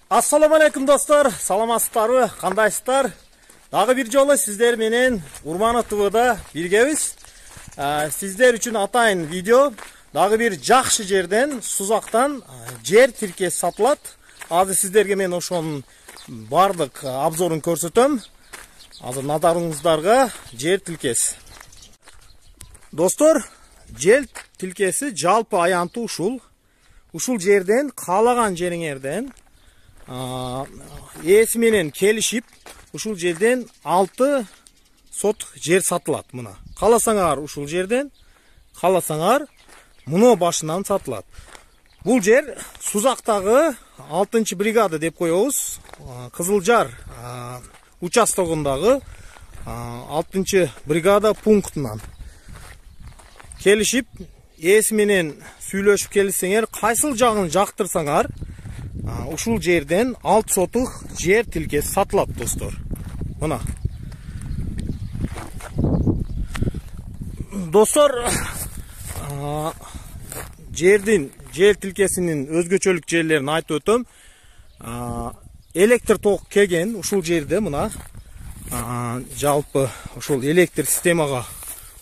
Assalamu alaikum dostlar, саламатсыздарбы, кандайсыздар? Дагы бир жолу сиздер менен Урманы ТВда биргебиз. Сиздер үчүн атайын видео. Дагы бир жакшы жерден, Сузактан жер тиркеси сатылат. Азыр сиздерге мен ошонун бардык обзорун көрсөтөм. Азыр назарыңыздарга жер тилкеси. Достор, жер тилкеси жалпы аянты ушул. Ушул жерден каалаган жериңерден ээси менен келишип, ушул жерден 6 сот жер сатылат. Мына кааласаңар ушул жерден, кааласаңар муну башынан сатылат. Бул жер Сузактагы 6 бригада деп коебуз. Кызылжар участогундагы 6 бригада пунктунан келишип, ээси менен сүйлөшүп келсеңер, кайсыл жагын жактырсаңар, ушул жерден 6 сотук жер тилкеси сатылат, достор. Мына. Достор, жер тилкесинин өзгөчөлүк жерлерин айтып өтөм. Электр ток келген ушул жерде, мына. Жалпы ушул электр системага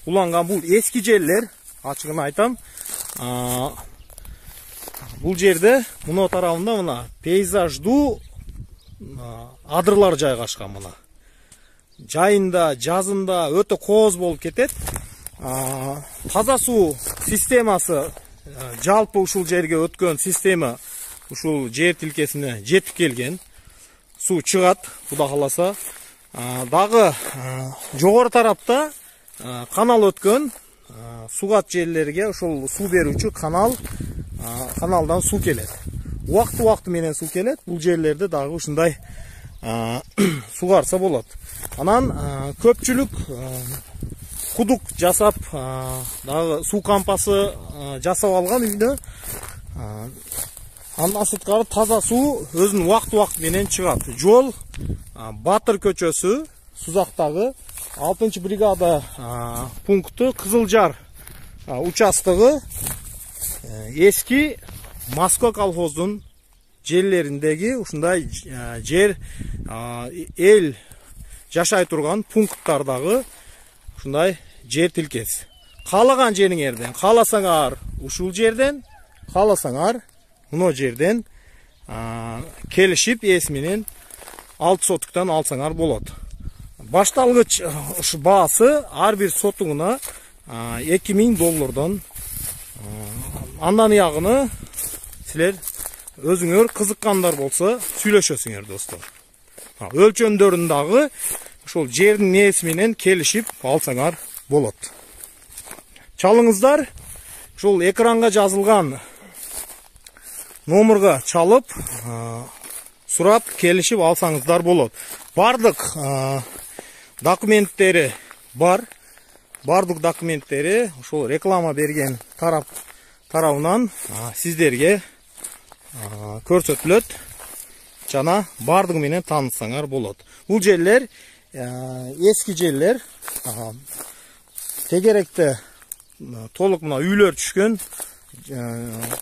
уланган бул эски жерлер, ачыгын айтам. Бул жерде муну тарабында мына пейзаждуу адырлар жайгашкан. Мына жайында, жазында өтө кооз болуп кетет. Таза суу системасы, жалпы ушул жерге өткөн система ушул жер тилкесине жетип келген. Суу чыгат, Кудай кааласа. Дагы жогору тарапта канал өткөн. Сугат жерлерге ушул суу берүүчү каналдан суу келет. Убакты менен суу келет. Бул жерлерде дагы ушундай сугарса болот. Анан көпчүлүк кудук жасап, дагы суу кампасы жасап алган үйдө. Андан сырткары таза суу өзүнүн убакты менен чыгат. Жол Батыр көчөсү, Сузактагы 6 бригада пункту, Кызылжар участогу, эски Москва колхоздун жерлериндеги ушундай жер эл жашай турган пункттардагы ушундай жер тилкеси. Каалаган жериңерден, кааласаңар ушул жерден, кааласаңар муну жерден келишип ээси менен 6 сотуктан алсаңар болот. Башталгыч ушу баасы ар бир сотугуна $2000. Андан ягыны силер өзүңөр кызыккандар болсо сүйлөшөсүңөр, достор. Өлчөмдөрүн дагы ушул жердин ээси менен келишип алсаңар болот. Чалыңыздар, ушул экранга жазылган номерге чалып, сурап келишип алсаңыздар болот. Бардык документтери бар. Бардык документтери ушул реклама берген тарабынан сиздерге көрсөтүлөт. Жана бардыгы менен таанысаңар болот. Бул жерлер эски жерлер. Тегеректе толук мына үйлөр түшкөн.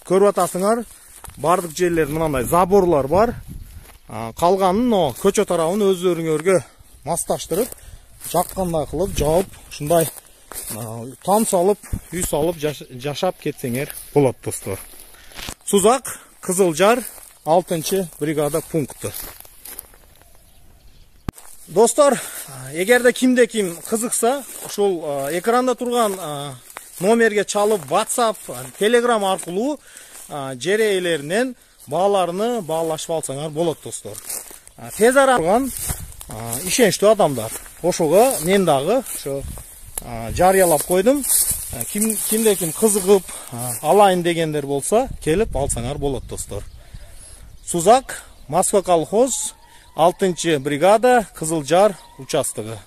Көрүп атасыңар, бардык жерлер мындай заборлар бар. Калганын көчө тарабын өздөрүңөргө масташтырып, жаккандай кылып, жаап, ушундай там салып, үй салып жашап кетсеңер болот, достор. Сузак, Кызылжар 6 бригада пункту. Достор, эгерде кимде ким кызыкса, ушул экранда турган номерге чалып, WhatsApp, Telegram аркылуу жер ээлеринен бааларыны баалашып алсаңар болот, достор. Тез арада ишеничтүү адамдар. Ошого мен дагы ошо жарыялап койдум. Кимде ким кызыгып алайын дегендер болсо, келип алсаңар болот, достор. Сузак, Москва колхоз, 6 бригада, Кызылжар участогу.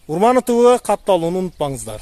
Урманы ТВ катталууну унутпаңыздар.